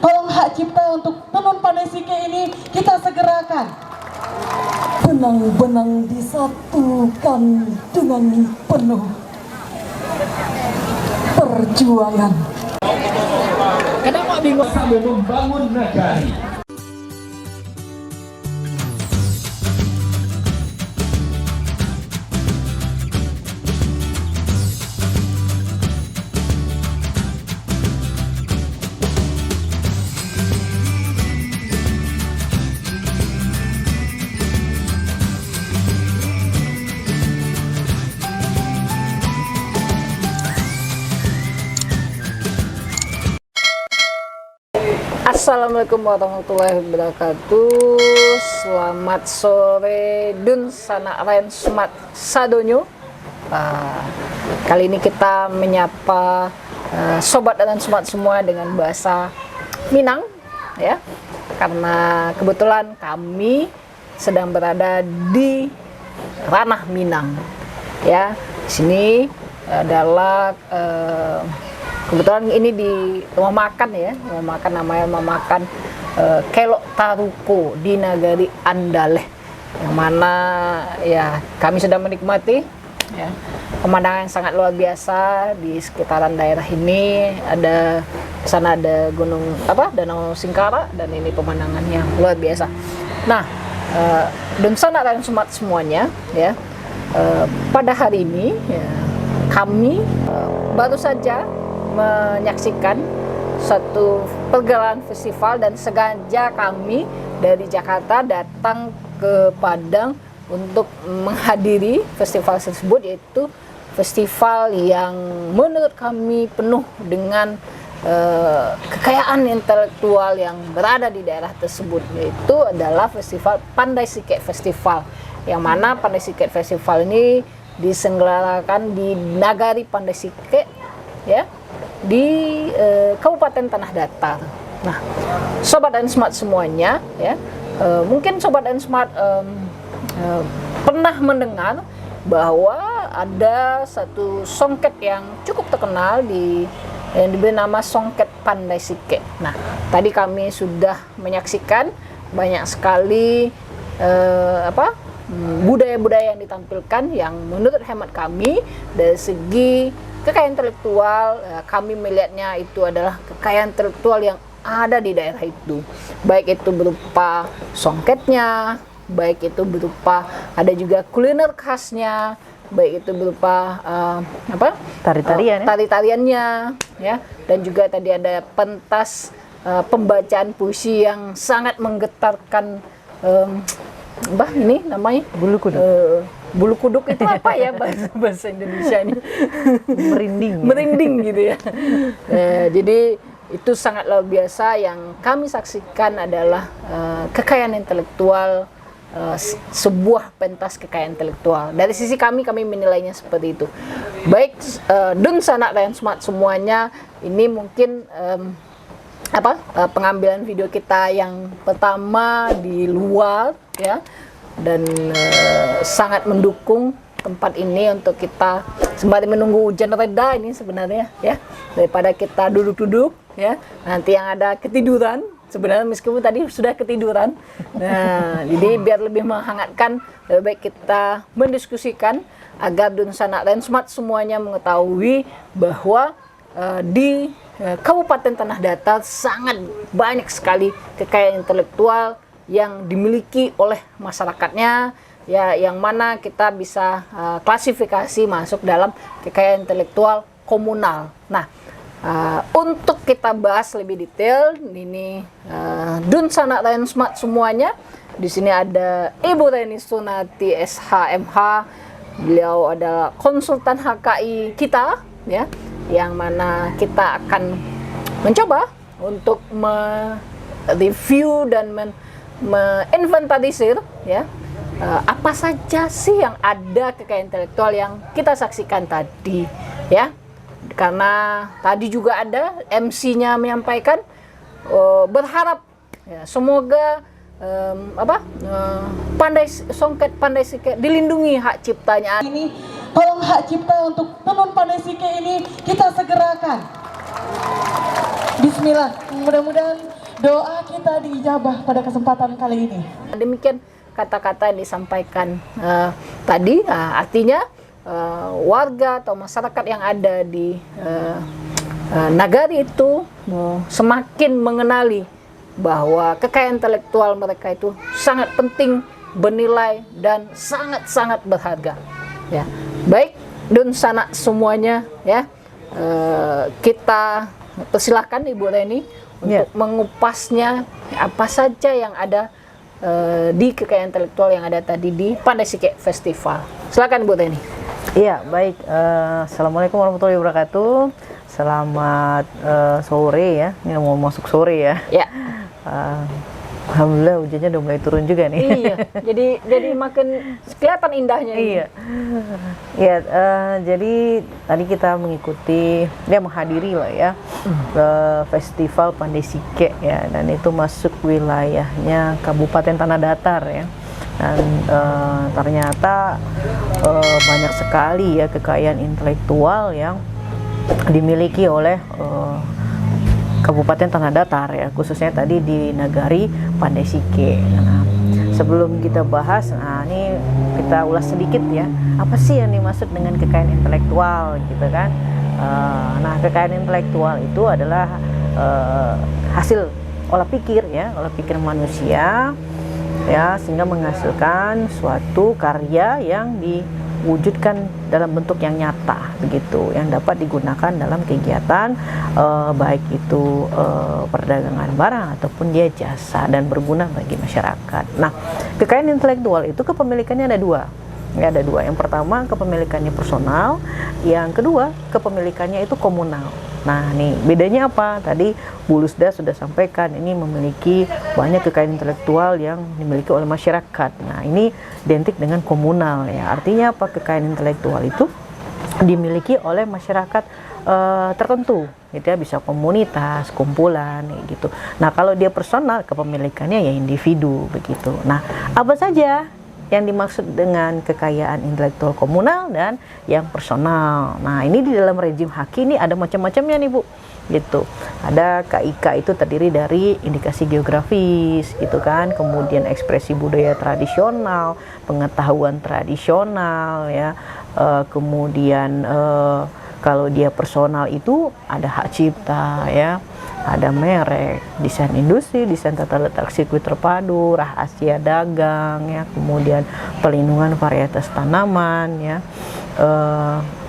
tolong hak cipta untuk Tenun Pandai Sike ini kita segerakan. Benang-benang disatukan dengan penuh perjuangan. Kenapa bingung sambil membangun nagari? Assalamualaikum warahmatullahi wabarakatuh. Selamat sore Dun Sanak Ren Smat Sadonyo. Kali ini kita menyapa sobat dan smat semua dengan bahasa Minang, ya. Karena kebetulan kami sedang berada di ranah Minang, ya. Di sini adalah kebetulan ini di rumah makan, ya, rumah makan namanya rumah makan Kelok Taruko di Nagari Andaleh, yang mana ya kami sedang menikmati, ya, pemandangan yang sangat luar biasa di sekitaran daerah ini. Ada di sana ada gunung Danau Singkara, dan ini pemandangan yang luar biasa. Nah, dan sana dan semat semuanya, ya, pada hari ini ya, kami baru saja menyaksikan satu pergelaran festival, dan sengaja kami dari Jakarta datang ke Padang untuk menghadiri festival tersebut, yaitu festival yang menurut kami penuh dengan kekayaan intelektual yang berada di daerah tersebut, yaitu adalah festival Pandai Sike Festival, yang mana Pandai Sike Festival ini diselenggarakan di Nagari Pandai Sike, ya, di Kabupaten Tanah Datar. Nah, sobat dan smart semuanya, ya, mungkin sobat dan smart pernah mendengar bahwa ada satu songket yang cukup terkenal yang diberi nama Songket Pandai Sike. Nah, tadi kami sudah menyaksikan banyak sekali budaya-budaya yang ditampilkan, yang menurut hemat kami dari segi kekayaan intelektual, kami melihatnya itu adalah kekayaan intelektual yang ada di daerah itu, baik itu berupa songketnya, baik itu berupa ada juga kuliner khasnya, baik itu berupa tari-tariannya, ya, dan juga tadi ada pentas pembacaan puisi yang sangat menggetarkan. Ini namanya bulu kuduk. Bulu kuduk itu apa ya bahasa Indonesia ini? Merinding gitu ya. Jadi itu sangat luar biasa. Yang kami saksikan adalah kekayaan intelektual, sebuah pentas kekayaan intelektual. Dari sisi kami menilainya seperti itu. Baik Dun Sanak dan Smart semuanya, ini mungkin pengambilan video kita yang pertama di luar, ya, dan sangat mendukung tempat ini untuk kita sembari menunggu hujan reda ini sebenarnya, ya, daripada kita duduk-duduk, ya, nanti yang ada ketiduran sebenarnya, meskipun tadi sudah ketiduran. Nah, jadi biar lebih menghangatkan, lebih baik kita mendiskusikan agar Dun Sanak dan Smart semuanya mengetahui bahwa di Kabupaten Tanah Datar sangat banyak sekali kekayaan intelektual yang dimiliki oleh masyarakatnya, ya, yang mana kita bisa klasifikasi masuk dalam kekayaan intelektual komunal. Nah, untuk kita bahas lebih detail, ini Dun Sanak dan Smart semuanya. Di sini ada Ibu Reni Sunati SHMH, beliau adalah konsultan HKI kita, ya, yang mana kita akan mencoba untuk mereview dan menginventarisir, ya, apa saja sih yang ada kekayaan intelektual yang kita saksikan tadi, ya. Karena tadi juga ada MC-nya menyampaikan berharap, ya, semoga Songket Pandai Sike dilindungi hak ciptanya. Ini tolong hak cipta untuk Tenun Pandai Sike ini kita segerakan. Bismillah, mudah-mudahan doa kita diijabah pada kesempatan kali ini. Demikian kata-kata yang disampaikan tadi, artinya warga atau masyarakat yang ada di Nagari itu semakin mengenali bahwa kekayaan intelektual mereka itu sangat penting, bernilai, dan sangat-sangat berharga. Ya, baik Dun Sanak semuanya, ya, kita persilahkan Ibu Reni untuk mengupasnya apa saja yang ada di kekayaan intelektual yang ada tadi di Pandai Sike Festival. Silakan Bu Reni. Iya, baik. Assalamualaikum warahmatullahi wabarakatuh. Selamat sore ya. Ini mau masuk sore ya. Ya. Alhamdulillah hujannya udah mulai turun juga nih. Iya. Jadi makin kelihatan indahnya. Iya. Iya. Jadi tadi kita mengikuti, menghadiri lah ya festival Pandai Sike ya, dan itu masuk wilayahnya Kabupaten Tanah Datar ya. Dan ternyata banyak sekali ya kekayaan intelektual yang dimiliki oleh Kabupaten Tanah Datar ya, khususnya tadi di Nagari Pandai Sike. Nah, sebelum kita bahas, ini kita ulas sedikit ya, apa sih yang dimaksud dengan kekayaan intelektual gitu kan? Nah, kekayaan intelektual itu adalah hasil olah pikir ya, olah pikir manusia ya, sehingga menghasilkan suatu karya yang diwujudkan dalam bentuk yang nyata begitu, yang dapat digunakan dalam kegiatan baik itu perdagangan barang ataupun dia jasa dan berguna bagi masyarakat. Nah, kekayaan intelektual itu kepemilikannya ada dua. Ya, ada dua. Yang pertama kepemilikannya personal, yang kedua kepemilikannya itu komunal. Nah, nih bedanya apa? Tadi Bu Lusda sudah sampaikan, ini memiliki banyak kekayaan intelektual yang dimiliki oleh masyarakat. Nah, ini identik dengan komunal ya. Artinya apa? Kekayaan intelektual itu dimiliki oleh masyarakat tertentu, gitu ya, bisa komunitas, kumpulan, gitu. Nah, kalau dia personal, kepemilikannya ya individu begitu. Nah, apa saja yang dimaksud dengan kekayaan intelektual komunal dan yang personal? Nah, ini di dalam rejim Haki ini ada macam-macamnya nih Bu, gitu. Ada KIK itu terdiri dari indikasi geografis, gitu kan, kemudian ekspresi budaya tradisional, pengetahuan tradisional, ya, kemudian kalau dia personal itu ada hak cipta, ya, ada merek, desain industri, desain tata letak sirkuit terpadu, rahasia dagang, ya, kemudian pelindungan varietas tanaman, ya,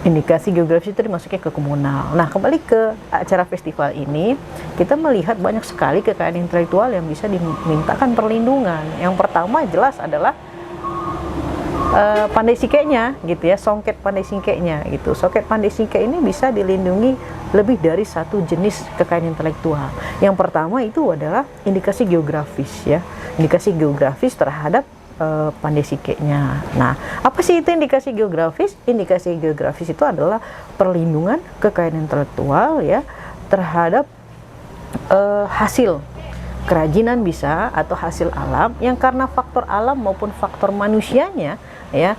indikasi geografis itu dimasuknya ke komunal. Nah, kembali ke acara festival ini, kita melihat banyak sekali kekayaan intelektual yang bisa dimintakan perlindungan. Yang pertama jelas adalah Pandai Sike-nya, gitu ya, songket Pandai Sike-nya, gitu. Songket Pandai Sike ini bisa dilindungi lebih dari satu jenis kekayaan intelektual. Yang pertama itu adalah indikasi geografis, ya, indikasi geografis terhadap Pandai Sike-nya. Nah, apa sih itu indikasi geografis? Indikasi geografis itu adalah perlindungan kekayaan intelektual, ya, terhadap hasil kerajinan bisa atau hasil alam yang karena faktor alam maupun faktor manusianya, ya,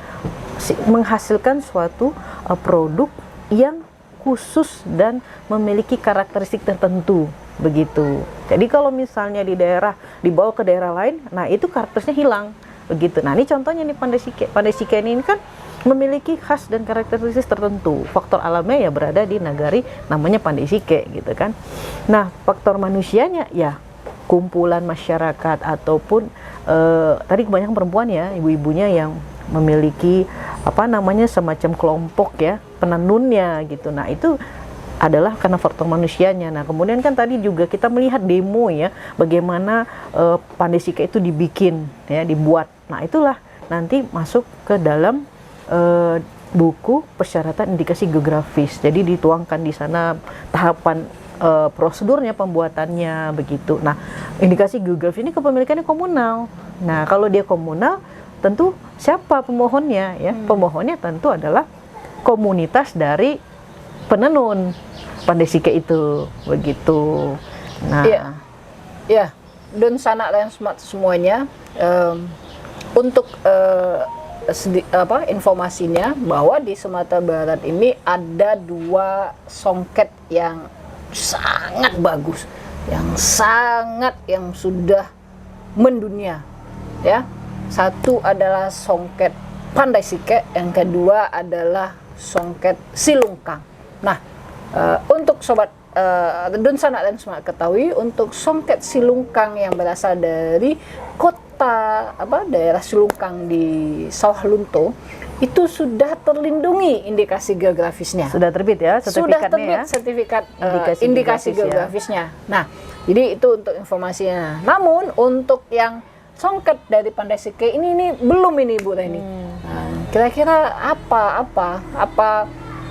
menghasilkan suatu produk yang khusus dan memiliki karakteristik tertentu begitu. Jadi kalau misalnya di daerah dibawa ke daerah lain, nah itu karakteristiknya hilang begitu. Nah, ini contohnya nih Pandai Sike. Pandai Sike ini kan memiliki khas dan karakteristik tertentu. Faktor alamnya ya berada di nagari namanya Pandai Sike gitu kan. Nah, faktor manusianya ya kumpulan masyarakat ataupun tadi kebanyakan perempuan ya, ibu-ibunya yang memiliki apa namanya semacam kelompok ya, penenunnya gitu. Nah, itu adalah karena faktor manusianya. Nah, kemudian kan tadi juga kita melihat demo ya, bagaimana Pandai Sike itu dibikin ya, dibuat. Nah, itulah nanti masuk ke dalam buku persyaratan indikasi geografis. Jadi dituangkan di sana tahapan prosedurnya, pembuatannya begitu. Nah, indikasi geografis ini kepemilikannya komunal. Nah, kalau dia komunal, tentu siapa pemohonnya ya? Pemohonnya tentu adalah komunitas dari penenun Pandai Sike itu begitu. Nah, ya, Dun Sanak dan semuanya, untuk informasinya bahwa di Sumatera Barat ini ada 2 songket yang sangat bagus, yang sudah mendunia, ya. Satu adalah songket Pandai Sike, yang kedua adalah songket Silungkang. Nah, untuk sobat Dun Sanak dan Smart ketahui, untuk songket Silungkang yang berasal dari kota daerah Silungkang di Sawah Lunto itu sudah terlindungi indikasi geografisnya. Sudah terbit ya sertifikatnya. Sudah terbit ya? sertifikat geografis indikasi geografisnya. Nah, jadi itu untuk informasinya. Namun untuk yang songket dari Pandai Sike ini belum ini Bu Reni. Nah, kira-kira apa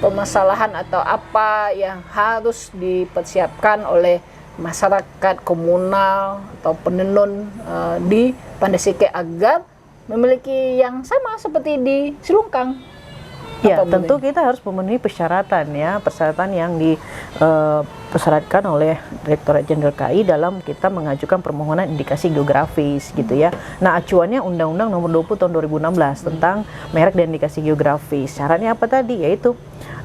permasalahan atau apa yang harus dipersiapkan oleh masyarakat komunal atau penenun di Pandai Sike agar memiliki yang sama seperti di Silungkang? Ya, tentu kita harus memenuhi persyaratan yang dipersyaratkan oleh Direktorat Jenderal KAI dalam kita mengajukan permohonan indikasi geografis gitu ya. Nah, acuannya Undang-Undang Nomor 20 Tahun 2016 tentang merek dan indikasi geografis. Syaratnya apa tadi? Yaitu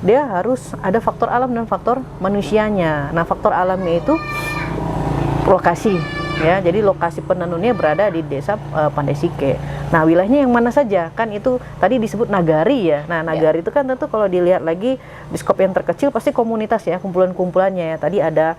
dia harus ada faktor alam dan faktor manusianya. Nah, faktor alamnya itu lokasi. Ya, jadi lokasi penenunnya berada di desa Pandai Sike. Nah, wilayahnya yang mana saja? Kan itu tadi disebut nagari ya. Nah, nagari itu kan tentu kalau dilihat lagi di skop yang terkecil pasti komunitas ya, kumpulan-kumpulannya ya. Tadi ada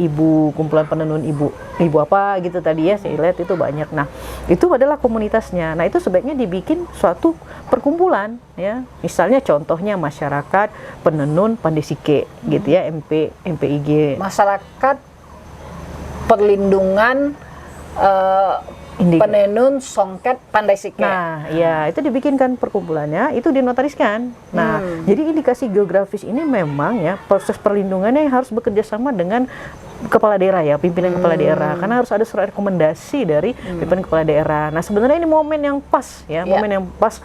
ibu, kumpulan penenun ibu apa gitu tadi ya, saya lihat itu banyak. Nah, itu adalah komunitasnya. Nah, itu sebaiknya dibikin suatu perkumpulan ya. Misalnya contohnya masyarakat penenun Pandai Sike gitu ya, MPIG. Masyarakat perlindungan penenun songket Pandai Sike. Nah, ya itu dibikinkan perkumpulannya, itu dinotariskan. Nah, jadi indikasi geografis ini memang ya proses perlindungannya yang harus bekerja sama dengan kepala daerah ya, pimpinan kepala daerah, karena harus ada surat rekomendasi dari pimpinan kepala daerah. Nah, sebenarnya ini momen yang pas ya, momen yang pas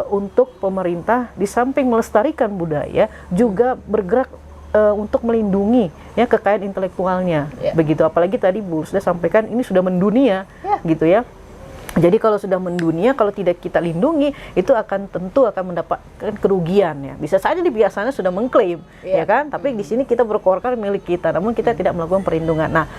untuk pemerintah di samping melestarikan budaya juga bergerak untuk melindungi ya kekayaan intelektualnya, begitu. Apalagi tadi Bu sudah sampaikan ini sudah mendunia, gitu ya. Jadi kalau sudah mendunia, kalau tidak kita lindungi, itu tentu akan mendapatkan kerugian ya. Bisa saja di pihak sana sudah mengklaim, ya kan? Tapi di sini kita berkorkan milik kita, namun kita tidak melakukan perlindungan. Nah,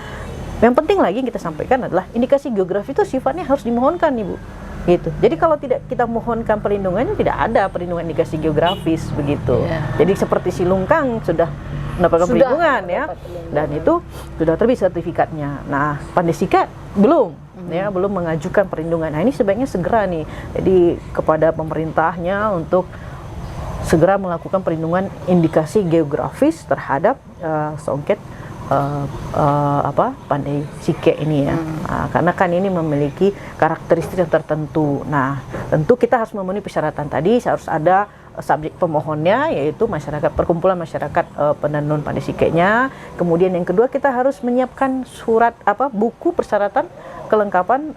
yang penting lagi yang kita sampaikan adalah indikasi geografi itu sifatnya harus dimohonkan, Ibu. Gitu. Jadi kalau tidak kita mohonkan perlindungannya, tidak ada perlindungan indikasi geografis begitu. Jadi seperti Silungkang sudah mendapatkan perlindungan ya, dan itu sudah terbit sertifikatnya. Nah, Pandai Sike belum ya, belum mengajukan perlindungan. Nah, ini sebaiknya segera nih. Jadi kepada pemerintahnya untuk segera melakukan perlindungan indikasi geografis terhadap songket Pandai Sike ini ya. Nah, karena kan ini memiliki karakteristik yang tertentu. Nah, tentu kita harus memenuhi persyaratan tadi, harus ada subjek pemohonnya yaitu perkumpulan masyarakat penenun Pandai Sike-nya. Kemudian yang kedua kita harus menyiapkan buku persyaratan kelengkapan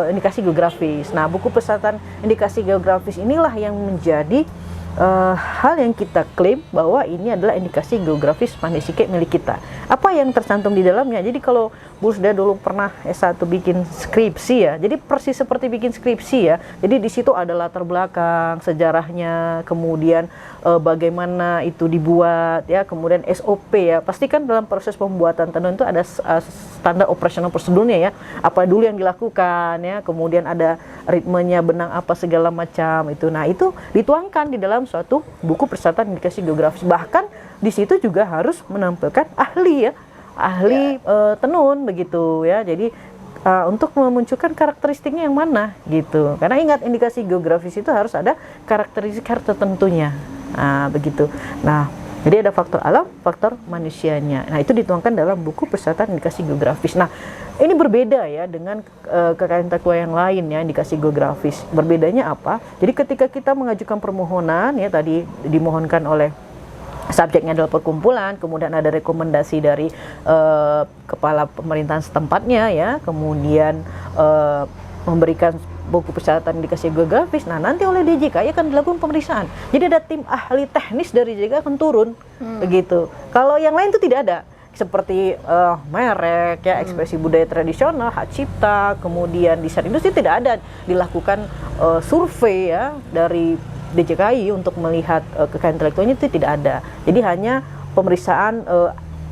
indikasi geografis. Nah, buku persyaratan indikasi geografis inilah yang menjadi hal yang kita klaim bahwa ini adalah indikasi geografis Pandai Sike milik kita. Apa yang tercantum di dalamnya? Jadi kalau Bu sudah dulu pernah S1 bikin skripsi ya, jadi persis seperti bikin skripsi ya. Jadi di situ ada latar belakang, sejarahnya, kemudian bagaimana itu dibuat ya, kemudian SOP ya. Pastikan dalam proses pembuatan tenun itu ada standar operasional prosedurnya ya. Apa dulu yang dilakukan ya, kemudian ada ritmenya, benang apa segala macam itu. Nah, itu dituangkan di dalam suatu buku persyaratan indikasi geografis. Bahkan di situ juga harus menampilkan ahli ya, tenun begitu ya. Jadi untuk memunculkan karakteristiknya yang mana gitu. Karena ingat, indikasi geografis itu harus ada karakteristik tertentunya. Nah, begitu. Nah, jadi ada faktor alam, faktor manusianya. Nah, itu dituangkan dalam buku persyaratan indikasi geografis. Nah, ini berbeda ya dengan kekayaan intelektual yang lain ya, indikasi geografis. Berbedanya apa? Jadi ketika kita mengajukan permohonan ya, tadi dimohonkan oleh subjeknya adalah perkumpulan, kemudian ada rekomendasi dari kepala pemerintahan setempatnya ya, kemudian memberikan buku persyaratan indikasi geografis. Nah, nanti oleh DJKI akan dilakukan pemeriksaan. Jadi ada tim ahli teknis dari DJKI akan turun begitu. Kalau yang lain itu tidak ada. Seperti merek ya, ekspresi budaya tradisional, hak cipta, kemudian desain industri, tidak ada dilakukan survei ya dari DJKI untuk melihat kekayaan intelektualnya itu tidak ada. Jadi hanya pemeriksaan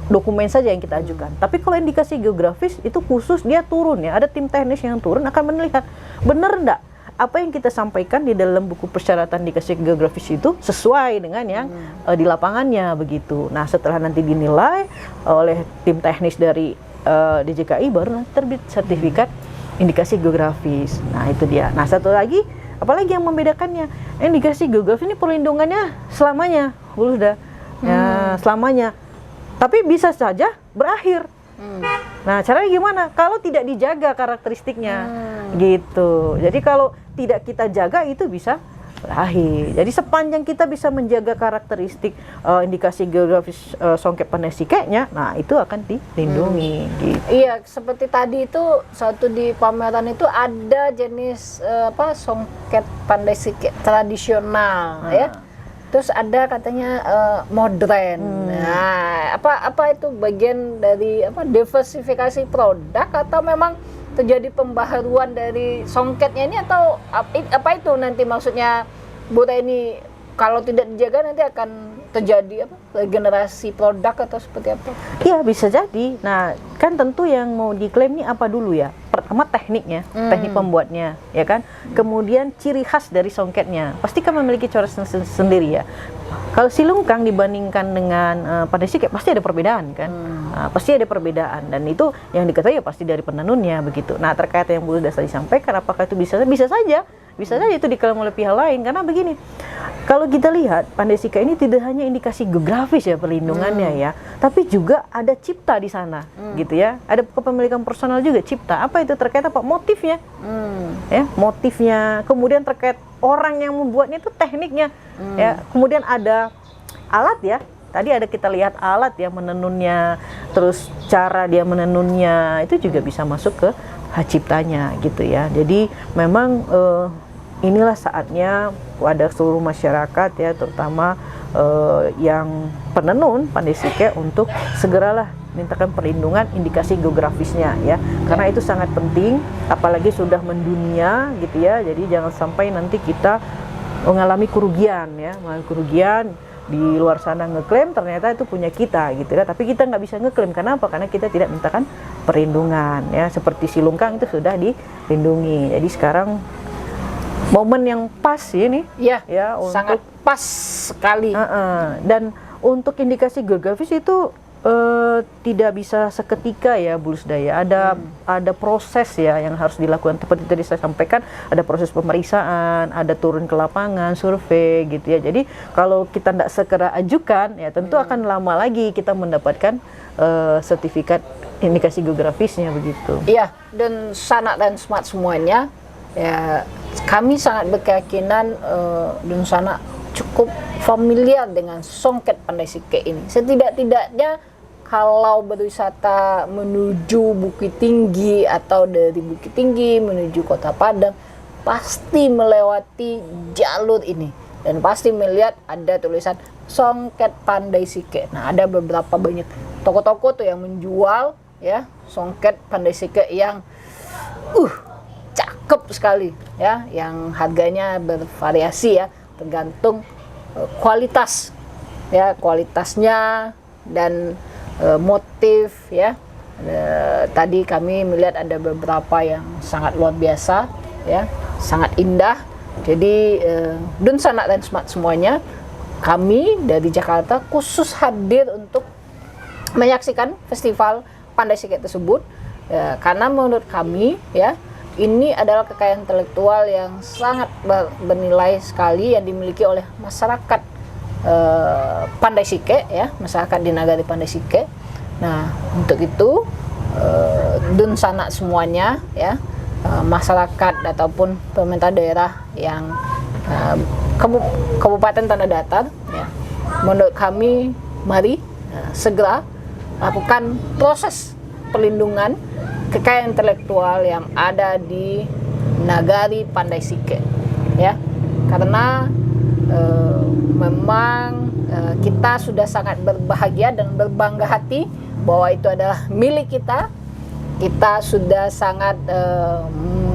dokumen saja yang kita ajukan. Tapi kalau indikasi geografis itu khusus, dia turun ya, ada tim teknis yang turun akan melihat benar enggak apa yang kita sampaikan di dalam buku persyaratan indikasi geografis itu sesuai dengan yang di lapangannya begitu. Nah, setelah nanti dinilai oleh tim teknis dari DJKI baru nanti terbit sertifikat indikasi geografis. Nah, itu dia. Nah, satu lagi, apalagi yang membedakannya, indikasi geografis ini perlindungannya selamanya, sudah ya, selamanya. Tapi bisa saja berakhir. Nah, caranya gimana? Kalau tidak dijaga karakteristiknya, gitu. Jadi kalau tidak kita jaga itu bisa berakhir. Jadi sepanjang kita bisa menjaga karakteristik indikasi geografis songket pandai sikeknya, nah itu akan dilindungi. Gitu. Iya, seperti tadi itu satu di pameran itu ada jenis songket pandai sikek tradisional, ya. Terus ada katanya modern. Nah, apa itu bagian dari diversifikasi produk atau memang terjadi pembaharuan dari songketnya ini, atau apa itu nanti maksudnya Bu Reni, kalau tidak dijaga nanti akan terjadi regenerasi produk atau seperti apa? Iya, bisa jadi. Nah, kan tentu yang mau diklaim ini apa dulu ya? Pertama tekniknya, teknik pembuatnya, ya kan? Kemudian ciri khas dari songketnya, pasti kan memiliki corak sendiri ya. Kalau silungkang dibandingkan dengan pandai sikek pasti ada perbedaan kan? Nah, pasti ada perbedaan, dan itu yang diketahui ya pasti dari penenunnya begitu. Nah, terkait yang Bu Dasar disampaikan, apakah itu bisa saja itu diklaim oleh pihak lain, karena begini, kalau kita lihat pandai sikek ini tidak hanya indikasi geografis ya perlindungannya ya, tapi juga ada cipta di sana, gitu ya, ada kepemilikan personal juga cipta. Apa itu terkait apa? Motifnya, ya, motifnya, kemudian terkait orang yang membuatnya itu tekniknya, ya, kemudian ada alat ya. Tadi ada kita lihat alat ya menenunnya, terus cara dia menenunnya itu juga bisa masuk ke hak ciptanya gitu ya. Jadi memang inilah saatnya pada seluruh masyarakat ya, terutama yang penenun pandai sikek untuk segeralah mintakan perlindungan indikasi geografisnya ya, karena itu sangat penting, apalagi sudah mendunia gitu ya. Jadi jangan sampai nanti kita mengalami kerugian ya, di luar sana ngeklaim ternyata itu punya kita gitu ya, tapi kita nggak bisa ngeklaim. Karena apa? Karena kita tidak mintakan perlindungan ya, seperti silungkang itu sudah dilindungi. Jadi sekarang momen yang pas ini ya sangat untuk pas sekali. Dan untuk indikasi geografis itu tidak bisa seketika ya Bu Lusdaya, ada proses ya yang harus dilakukan. Seperti tadi saya sampaikan, ada proses pemeriksaan, ada turun ke lapangan, survei gitu ya. Jadi kalau kita tidak segera ajukan ya tentu akan lama lagi kita mendapatkan sertifikat indikasi geografisnya begitu. Iya, dan Sanak dan Smart semuanya ya, kami sangat berkeyakinan dan Sanak cukup familiar dengan songket pandai sikek ini. Setidak-tidaknya kalau berwisata menuju Bukit Tinggi atau dari Bukit Tinggi menuju Kota Padang, pasti melewati jalur ini dan pasti melihat ada tulisan songket pandai sikek. Nah, ada beberapa banyak toko-toko tuh yang menjual ya songket pandai sikek yang cakep sekali ya, yang harganya bervariasi ya, tergantung kualitas ya, kualitasnya dan motif ya. Tadi kami melihat ada beberapa yang sangat luar biasa ya, sangat indah. Jadi Dun Sanak dan Smart semuanya, kami dari Jakarta khusus hadir untuk menyaksikan festival pandai sikek tersebut ya, karena menurut kami ya ini adalah kekayaan intelektual yang sangat bernilai sekali yang dimiliki oleh masyarakat pandai sikek ya, masyarakat di Nagari Pandai Sikek. Nah, untuk itu Dun Sanak semuanya ya, masyarakat ataupun pemerintah daerah yang Kabupaten Tanah Datar ya, menurut kami mari segera lakukan proses perlindungan kekayaan intelektual yang ada di Nagari Pandai Sikek ya, karena memang kita sudah sangat berbahagia dan berbangga hati bahwa itu adalah milik kita. Kita sudah sangat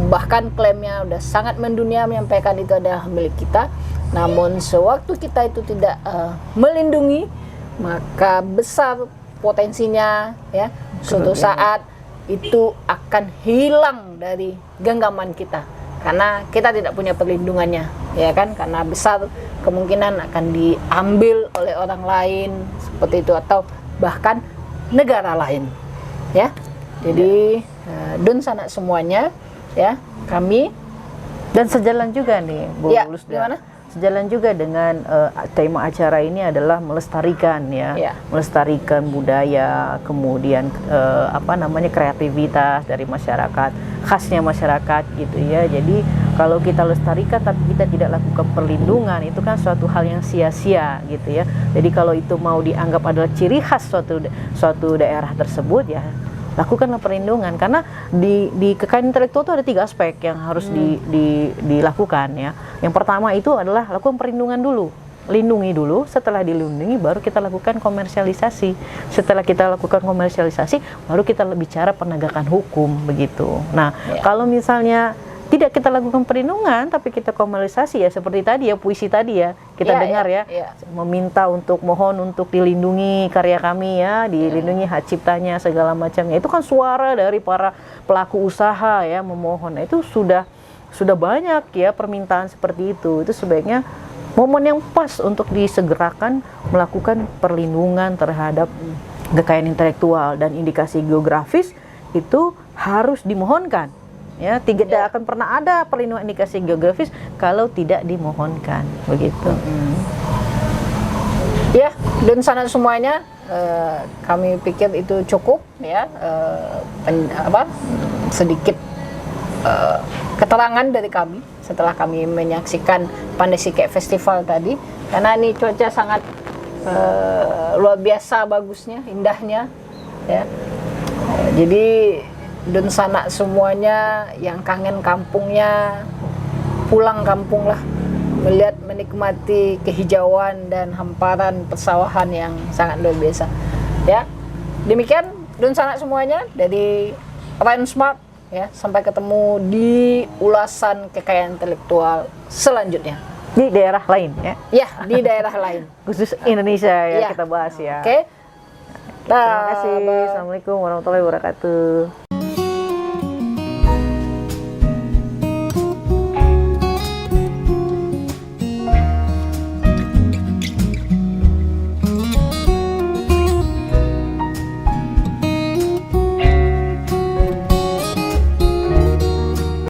bahkan klaimnya sudah sangat mendunia menyampaikan itu adalah milik kita. Namun sewaktu kita itu tidak melindungi, maka besar potensinya ya suatu saat itu akan hilang dari genggaman kita karena kita tidak punya perlindungannya, ya kan, karena besar kemungkinan akan diambil oleh orang lain seperti itu atau bahkan negara lain, ya. Jadi dun sanak semuanya, ya, kami Dan sejalan juga nih, Bu Ya, Lusda. gimana? Sejalan juga dengan tema acara ini adalah melestarikan ya, melestarikan budaya, kemudian kreativitas dari masyarakat, khasnya masyarakat gitu ya. Jadi kalau kita lestarikan tapi kita tidak lakukan perlindungan, itu kan suatu hal yang sia-sia gitu ya. Jadi kalau itu mau dianggap adalah ciri khas suatu daerah tersebut, ya lakukanlah perlindungan, karena di kekayaan intelektual itu ada 3 aspek yang harus dilakukan ya. Yang pertama itu adalah lakukan perlindungan dulu, lindungi dulu, setelah dilindungi baru kita lakukan komersialisasi. Setelah kita lakukan komersialisasi baru kita bicara penegakan hukum begitu. Nah, kalau misalnya tidak kita lakukan perlindungan tapi kita komersialisasi, ya seperti tadi ya, puisi tadi ya kita dengar meminta mohon untuk dilindungi karya kami ya, dilindungi hak ciptanya segala macamnya. Itu kan suara dari para pelaku usaha ya memohon. Itu sudah banyak ya permintaan seperti itu. Itu sebaiknya momen yang pas untuk disegerakan melakukan perlindungan terhadap kekayaan intelektual dan indikasi geografis itu harus dimohonkan. Ya, tidak akan pernah ada perlindungan indikasi geografis kalau tidak dimohonkan, begitu. Ya, dan sana semuanya kami pikir itu cukup ya, sedikit keterangan dari kami setelah kami menyaksikan Pandai Festival tadi, karena ini cuaca sangat luar biasa bagusnya, indahnya ya. Jadi dan sanak semuanya yang kangen kampungnya pulang kampung lah, melihat menikmati kehijauan dan hamparan persawahan yang sangat luar biasa ya. Demikian dan sanak semuanya dari Rensmart ya, sampai ketemu di ulasan kekayaan intelektual selanjutnya di daerah lain ya, di daerah lain khusus Indonesia ya, kita bahas ya. Oke. Terima kasih. Assalamualaikum warahmatullahi wabarakatuh.